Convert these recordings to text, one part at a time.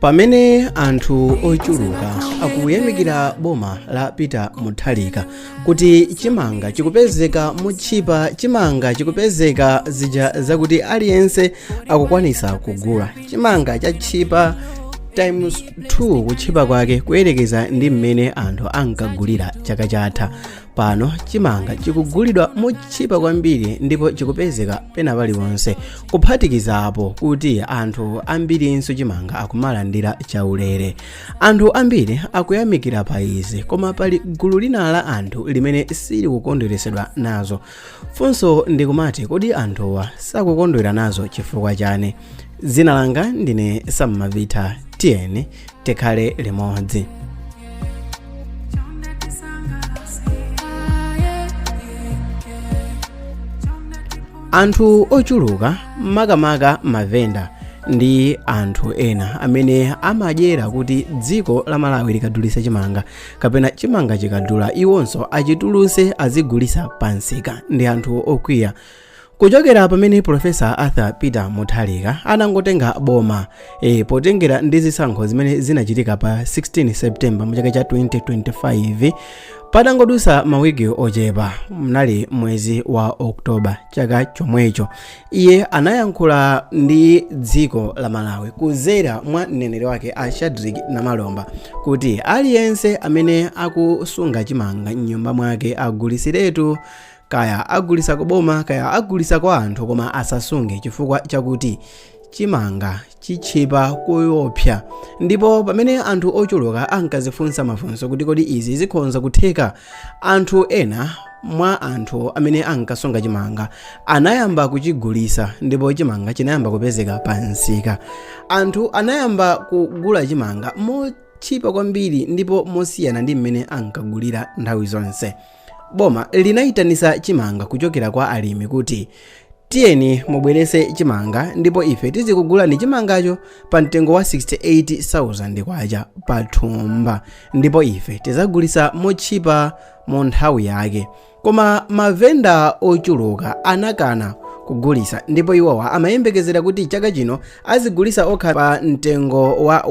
Pamene anthu ochuluka akuyamikira boma la Peter Mutharika kuti chimanga chikupezeka mutchipa, chimanga chikupezeka zija zakuti aliyense akukwanisa kugula. Chimanga chatchipa times 2 kutchipa kwake kuyerekeza ndi mmene anthu ankagulira chaka chatha. Pano chimanga chikugulidwa mutchipa kwambiri ndipo chikupezeka pena paliwonse, kuphatikizapo kuti anthu ambirinso chimanga akumalandira chaulere. Anthu ambiri akuyamikira pa izi, koma pali gulu lina la anthu limene sili kukondweresedwa nazo. Funso ndikumati kodi anthuwa sakukondwera nazo chifukwa chani? Dzina langa ndine Sam Mavita, tiyeni tikhale limodzi. Anthu ochuluka makamaka mavenda ndi anthu ena amene amadyera kuti dziko la Malawi likadulitsa chimanga kapena chimanga chikadula iwonso achitulutse azigulitsa pansika ndi anthu okwiya. Kuchokera pamene Profesa Arthur Peter Mutharika anangotenga boma potengera ndi zisankho zimene zinachitika pa 16 September mu chaka cha 2025, patangodusa mawiki ochepa mnali mwezi wa Oktoba chaka chomwecho, iye anayankhula ndi dziko la Malawi kudzera mwa mneneri wake a Shadrack Namalomba kuti aliyense amene akusunga chimanga m'nyumba mwake agulisiretu, kaya agulisa kuboma kaya agulisa kwa anthu, koma asasunge chifukwa chakuti chimanga chichipa koyopsa. Ndipo pamene anthu ochuluka ankazifunsa mafunso kuti kodi izi zikhonza kutheka, anthu ena mwa anthu amene ankasunga chimanga anayamba kuchigulisa ndipo chimanga chinayamba kupezeka pansika. Anthu anayamba kugula chimanga mochipa kwambiri ndipo mosiyana ndi mmene ankagulira nthawi zonse. Boma linayitanisa chimanga kuchokera kwa alimi kuti tiyeni mubwerese chimanga ndipo ife tizikugulani chimangacho pa mtengo wa 68,000 kwacha pa thumba, ndipo ife tizagulisa mochipa mu nthawi yake. Koma mavenda ochuluka anakana kugulisa, ndipo iwowa amayembekezera kuti chaka chino azigulisa okha pa mtengo wa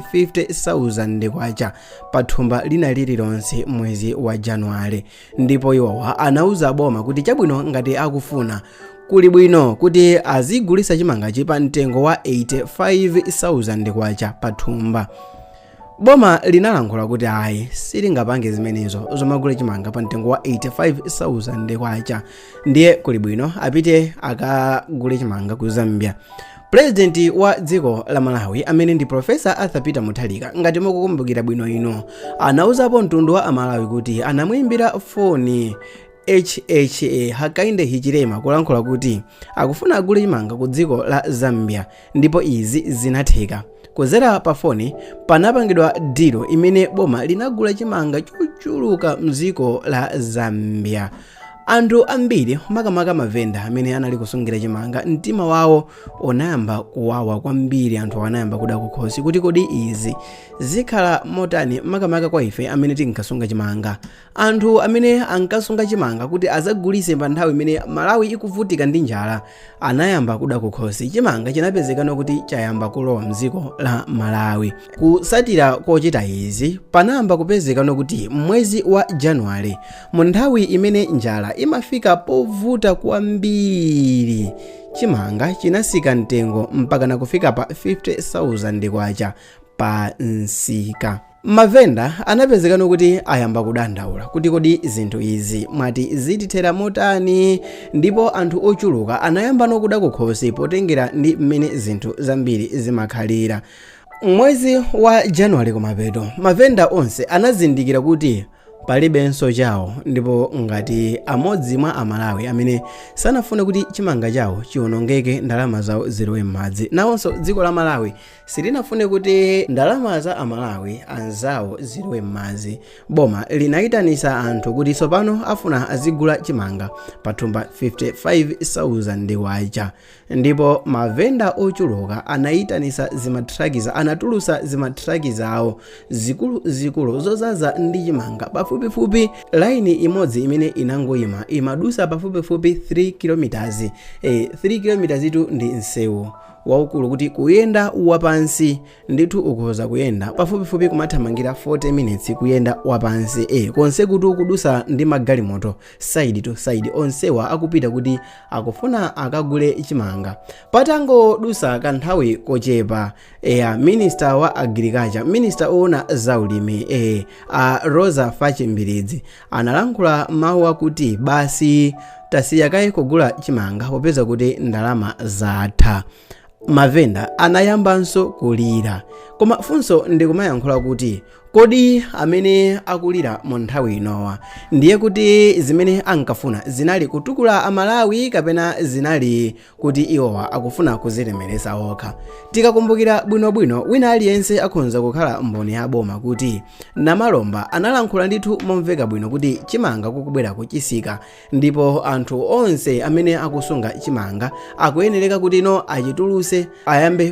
150,000 kwacha pa thumba lina lililonse mwezi wa Januwale. Ndipo iwowa anauza boma kuti chabwino ngati akufuna kuli bwino kuti azigulisa chimangachi pa mtengo wa 85,000 kwacha pa thumba. Boma linalankhula kuti ayi silingapange zimenezo zomagula chimanga pa mtengo wa 85,000 kwacha, ndiye kuli bwino apite akagule chimanga ku Zambia. President wa dziko la Malawi amene ndi Profesa Arthur Peter Mutharika, ngati mukukumbukira bwino ino, anauzapo mtundu wa Amalawi kuti anamuimbira foni Hakainde Hichilema kulankhula kuti akufuna agule chimanga ku dziko la Zambia, ndipo izi zinatheka. Kudzera pa foni panapangidwa dilo imene boma linagula chimanga chochuluka mdziko la Zambia. Anthu ambiri makamaka mavenda amene anali kusungira chimanga, mtima wawo unayamba kuwawa kwambiri. Anthu anayamba kuda kukhosi kuti kodi izi zikhala motani makamaka kwa ife amene tinkasunga chimanga. Anthu amene ankasunga chimanga kuti azagulise pa nthawi imene Malawi ikuvutika ndi njala anayamba kuda kukhosi. Chimanga chinapezekano kuti chayamba kulowa mdziko la Malawi. Kusatira kochita izi panayamba kupezekano kuti mwezi wa Januwale, mu nthawi imene njala imafika povuta kwambiri, chimanga chinasika mtengo mpaka na kufika pa 50,000 kwacha pa nsika. Mavenda anapezekano kuti ayamba kudandaula kuti kodi zinthu izi mwati zitithera motani, ndipo anthu ochuluka anayamba nokuda kukhosi potengera ndi mmene zinthu zambiri zimakhalira. Mwezi wa Januwale kumapeto, mavenda onse anazindikira kuti palibenso chawo, ndipo ngati amodzi mwa Amalawi amene sanafune kuti chimanga chawo chiwonongeke, ndalama zawo zilowe m'madzi. Nawonso dziko la Malawi silinafune kuti ndalama za Amalawi anzawo zilowe m'madzi. Boma linayitanisa anthu kuti tsopano afuna azigula chimanga pa thumba 55,000 kwacha, ndipo mavenda ochuluka anayitanisa zimatrakiza, anatulusa zimatrakiza awo zikulu zozaza ndi chimanga pafupifupi laini imodzi imene inangoyima imadusa pafupifupi 3 km. 3 km itu ndi nsewu waukulu kuti kuyenda wapansi ndithu ukhoza kuyenda pafupifupi kumathamangira 40 minutes kuyenda wapansi konse kuti ukudusa ndi magalimoto side to side onsewa akupita kuti akufuna akagule chimanga. Patangodusa kanthawi kochepa minister wa agriculture, minister ona zaulimi Rosa Fachimbiridzi analankhula mawu akuti basi tasiya kaye kugula chimanga popeza kuti ndalama zatha. Mavenda anayambanso kulira, koma funso ndikumayankhula kuti kodi amene akulira mu nthawi inowa ndiye kuti zimene ankafuna zinali kutukula Amalawi kapena zinali kuti iwowa akufuna kuzilemeresa okha. Tikakumbukira bwinobwino wina aliyense akhonza kukhala mboni ya boma kuti Namalomba analankhula ndithu momveka bwino kuti chimanga kukubwera kuchisika, ndipo anthu onse amene akusunga chimanga akuyenereka kuti no achituluse ayambe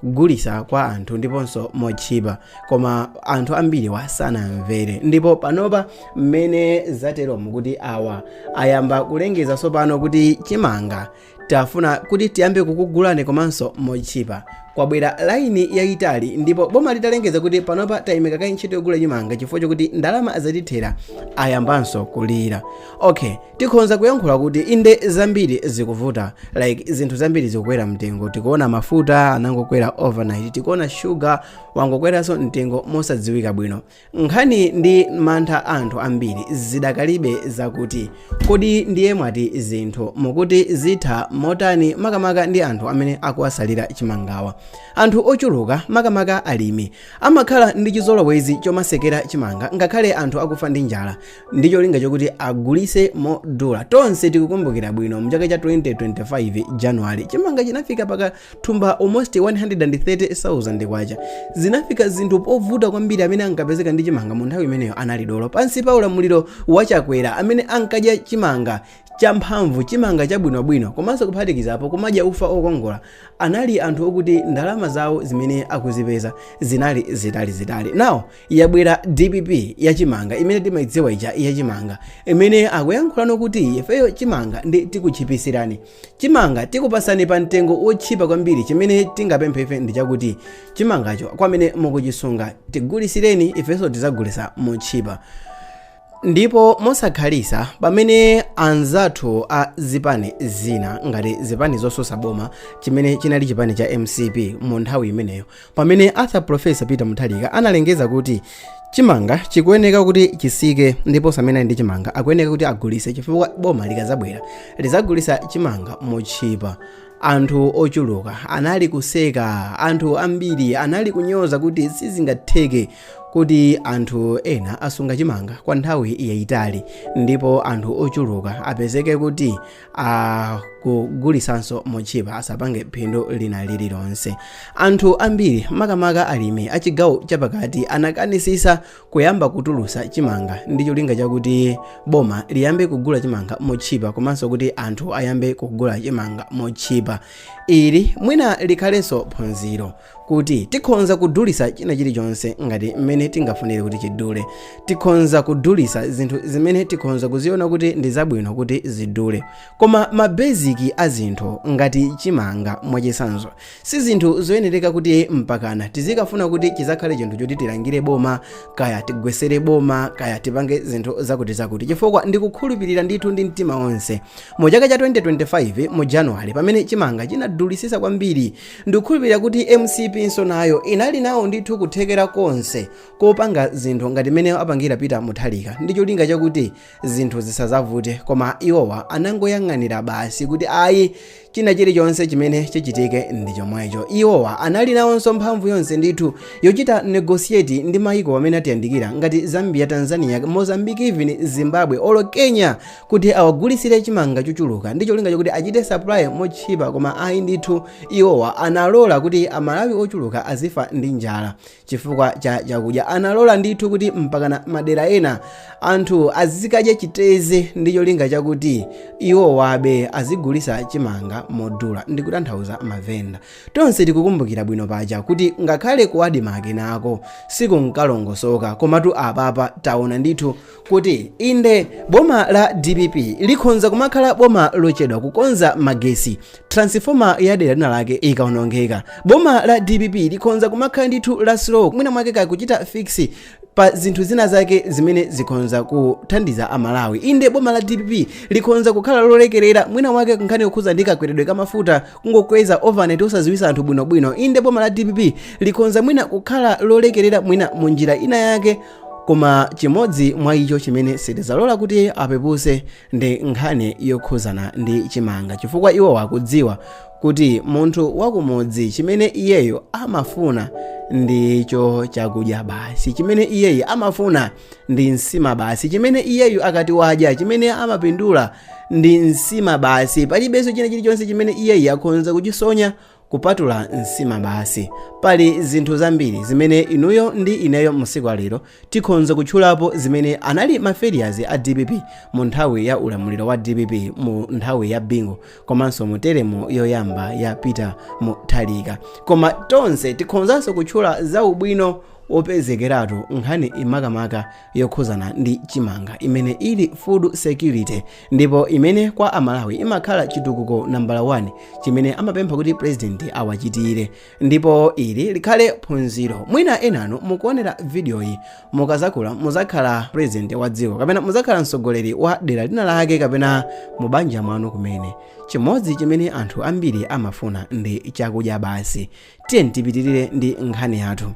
kugulisa kwa anthu ndiponso mochipa, koma anthu ambiri wasanamvere. Ndipo panopa mmene zateromu kuti awa ayamba kulengeza sopano kuti chimanga tafuna kuti tiyambe kukugulani komanso mochipa. Kwabwera laini yaitali ndipo boma litalengeza kuti panopa tayimika kayi ntchito yogula chimanga chifukwa chokuti ndalama zatithera ayambanso kulira. Okay, tikhonza kuyankhula kuti inde zambiri zikuvuta, like zinthu zambiri zikukwera mtengo. Tikuona mafuta anangokwera overnight, tikuona sugar wangokweranso mtengo mosadziwika bwino. Nkhani ndi mantha anthu ambiri zidakalibe zakuti kodi ndiye mwati zinthu mukuti zitha motani makamaka ndi anthu amene akuwasalira chimangawa. Anthu ochuluka makamaka alimi amakhala ndi chizolowezi chomasekera chimanga ngakhale anthu akufa ndi njala, ndi cholinga chokuti agulise modula. Tonse tikukumbukira bwino mchaka cha 2025 January chimanga chinafika pakathumba almost 130,000 kwacha. Zinafika zinthu povuta kwambiri amene ankapezeka ndi chimanga mu nthawi imeneyo anali dolo pansi pa ulamuliro wachakwera amene ankadya chimanga champhamvu, chimanga chabwinobwino komanso kuphatikizapo kumadya ufa okongola. Anali anthu okuti ndalama zawo zimene akuzipeza zinali zitali. Now yabwera DPP ya chimanga imene timayidziwa ija ya chimanga imene akuyankhula kuti ifeyo chimanga ndi tikuchipisirani chimanga, tikupasani pa mtengo wochipa kwambiri. Chimene tingapemphe ife ndi chakuti chimangacho kwamene mukuchisunga tigulisireni ifenso tizagulisa mochipa. Ndipo mosakhalisa pamene anzathu a zipani zina ngati zipani zososa boma chimene chinali chipani cha MCP mu nthawi imeneyo, pamene Arthur Professor Peter Mutharika analengeza kuti chimanga chikuyeneka kuti chisike ndipo samene ndi chimanga akuyeneka kuti agulise chifukwa boma likazabwera lizagulisa chimanga mochipa. Anthu ochuluka anali kuseka, anthu ambiri anali kunyoza kuti sizingatheke kuti anthu ena asunga chimanga kwa nthawi yayitali ndipo anthu ochuluka apezeke kuti kugulisanso mochipa asapange phindu lina lililonse. Anthu ambiri makamaka alimi achigawo chapakati anakanisisa kuyamba kutulusa chimanga ndi cholinga chakuti boma liyambe kugula chimanga mochipa komanso kuti anthu ayambe kugula chimanga mochipa. Ili mwina likhalenso phunziro kuti tikhonza kudulisa china chilichonse ngati mmene tingafunire kuti chidule. Tikhonza kudulisa zinthu zimene tikhonza kuziona kuti ndi zabwino kuti zidule, koma mabeziki a zinthu ngati chimanga mwachisanzo si zinthu zoyenereka kuti mpakana tizikafuna kuti chizakhale chinthu choti tilangire boma kaya tigwesere boma kaya tipange zinthu zakuti chifukwa ndikukhulupirira ndithu ndi mtima onse mu chaka cha 2025 mu January pamene chimanga chinadulisisa kwambiri, ndikukhulupirira kuti MCP nso nayo inali nawo ndithu kuthekera konse kopanga zinthu ngati mmene apangira Peter Mutharika ndi cholinga chakuti zinthu zisazavute, koma iwowa anangoyang'anira basi kuti ayi china chilichonse chimene chichitike ndi chomwecho. Iwowa anali nawonso mphamvu yonse ndithu yochita negotiate ndi mayiko amene atiyandikira ngati Zambia, Tanzania, Mozambique, even Zimbabwe olo Kenya kuti awagulisire chimanga chochuluka ndi cholinga chakuti achite supply mochipa, koma ayi ndithu iwowa analola kuti Amalawi ochuluka azifa ndi njala chifukwa cha chakudya. Analola ndithu kuti mpakana madera ena anthu azikadya chiteze ndi cholinga chakuti iwowabe azigulisa chimanga modula ndikutanthauza mavenda. Tonse tikukumbukira bwino paja kuti ngakhale kuwadi make nako sikunkalongosoka, komatu apapa taona ndithu kuti inde boma la DPP likhonza kumakhala boma lochedwa kukonza magesi, transformer ya dera lina lake ikaonongeka. Boma la DPP likhonza kumakhala ndithu la slow, mwina mwake kakuchita fix pa zinthu zina zake zimene zikhonza kuthandiza amalawi. Inde boma la DPP likhonza kukhala lolekerera mwina mwake nkhani yokhuza ndi kakweredwe kamafuta kungokweza overnight osaziwisa anthu bwinobwino. Inde boma la DPP likhonza mwina kukhala lolekerera mwina munjira ina yake, koma chimodzi mwa icho chimene sitizalola kuti apepuse ndi nkhani yokhuzana ndi chimanga, chifukwa iwo wakudziwa kuti munthu wakumudzi chimene iyeyo amafuna ndicho chakudya basi, chimene iyeyo amafuna ndi nsima basi, chimene iyeyo akati wadya chimene amapindula ndi nsima basi, palibenso china chilichonse chimene iyeyo akhonza kuchisonya kupatula nsima basi. Pali zinthu zambiri zimene inuyo ndi ineyo msiku alero tikhonza kutchulapo zimene anali mafailures a DPP mu nthawi ya ulamuliro wa DPP mu nthawi ya Bingu komanso mu teremu yoyamba ya Peter Mutharika, koma tonse tikhonzanso kutchula za ubwino opezekeratu nkhani imakamaka yokhuzana ndi chimanga imene ili food security, ndipo imene kwa amalawi imakhala chitukuko nambala 1 chimene amapempha kuti president awachitire, ndipo ili likhale phunziro. Mwina enano mukuonera video iyi mukazakula muzakhala president wa dziko kapena muzakhala mtsogoleri wa dera lina lake kapena mubanja mwanu kumene chimodzi chimene anthu ambiri amafuna ndi chakudya basi. Tiye tipitirire ndi nkhani yathu.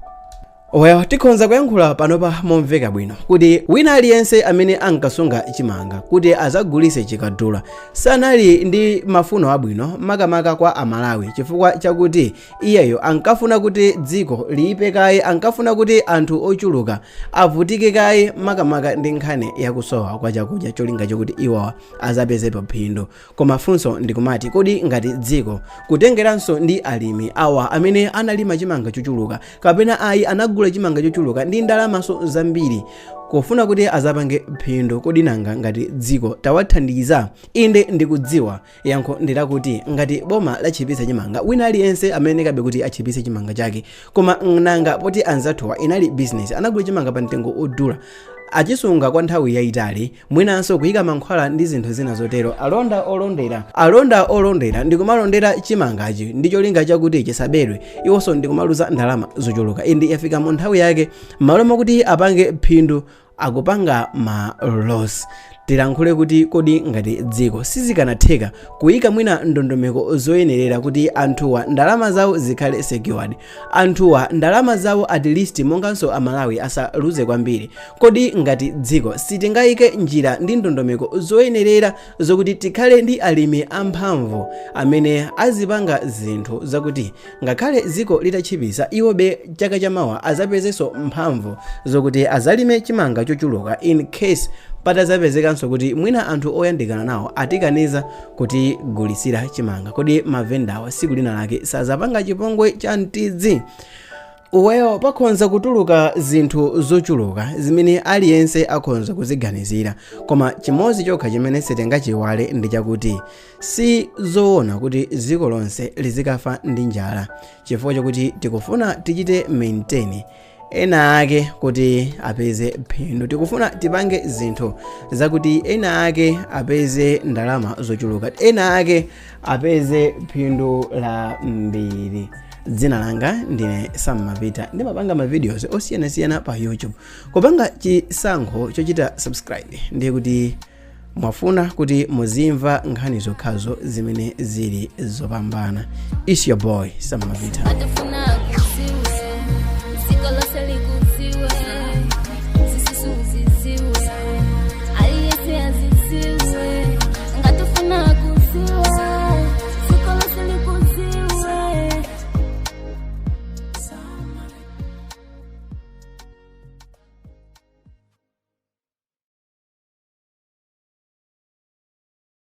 Well, tikhonza kuyankhula panopa momveka bwino kuti wina aliyense amene ankasunga chimanga kuti azagulise chikadula sanali ndi mafuno abwino makamaka kwa amalawi, chifukwa chakuti iyeyo ankafuna kuti dziko liipe kaye, ankafuna kuti anthu ochuluka avutike kaye makamaka ndi nkhani yakusowa kwa chakudya cholinga chokuti iwo azapezepo phindu. Koma funso ndikumati kodi ngati dziko kutengeranso ndi alimi awa amene analima chimanga chochuluka kapena ayi anagula chimanga chochuluka ndi ndalamaso zambiri kufuna kuti azapange phindu, kodi nanga ngati dziko tawathandiza? Inde ndikudziwa yankho ndilakuti ngati boma lachipisa chimanga wina aliyense amene kabe kuti achipise chimanga chake, koma nanga poti anzathuwa inali business anagula chimanga pa mtengo odula achisunga kwa nthawi yayitali, mwinanso kuyika mankhwala ndi zinthu zina zotero. Alonda olondera ndikumalondera chimangachi ndi cholinga chakuti chisabedwe, iwonso ndikumaluza ndalama zochuluka. Indi yafika mu nthawi yake malo mokuti apange phindu akupanga ma loss. Tilankhule kuti kodi ngati dziko sizikanatheka kuyika mwina ndondomeko zoyenerera kuti anthuwa ndalama zawo zikhale secured, anthuwa ndalama zawo at least monganso amalawi asaluze kwambiri, kodi ngati dziko sitingayike njira ndi ndondomeko zoyenerera zokuti tikhale ndi alimi amphamvu amene azipanga zinthu zakuti ngakhale dziko litachipisa iwobe chaka chamawa azapezenso mphamvu zokuti azalime chimanga chochuluka in case patazapezekanso kuti mwina anthu oyandikana nawo atikaniza kuti gulisira chimanga, kodi mavendawa siku lina lake sazapanga chipongwe cha mtidzi. Uweyo pakhonza kutuluka zinthu zochuluka zimene aliyense akhonza kuziganizira, koma chimodzi chokha chimene sitingachiwale ndi chakuti si zoona kuti dziko lonse lizikafa ndi njala, chifukwa chakuti tikufuna tichite maintain ena ake kuti apeze phindu, tikufuna tipange zinthu zakuti ena ake apeze ndalama zochuluka, ena ake apeze phindu la mbiri. Dzina langa ndine Sam Mavita, ndimapanga ma videos osiyanasiyana pa YouTube. Kupanga chisankho chochita subscribe ndiye kuti mwafuna kuti muzimva nkhani zokhazo zimene zili zopambana. It's your boy Sam Mavita.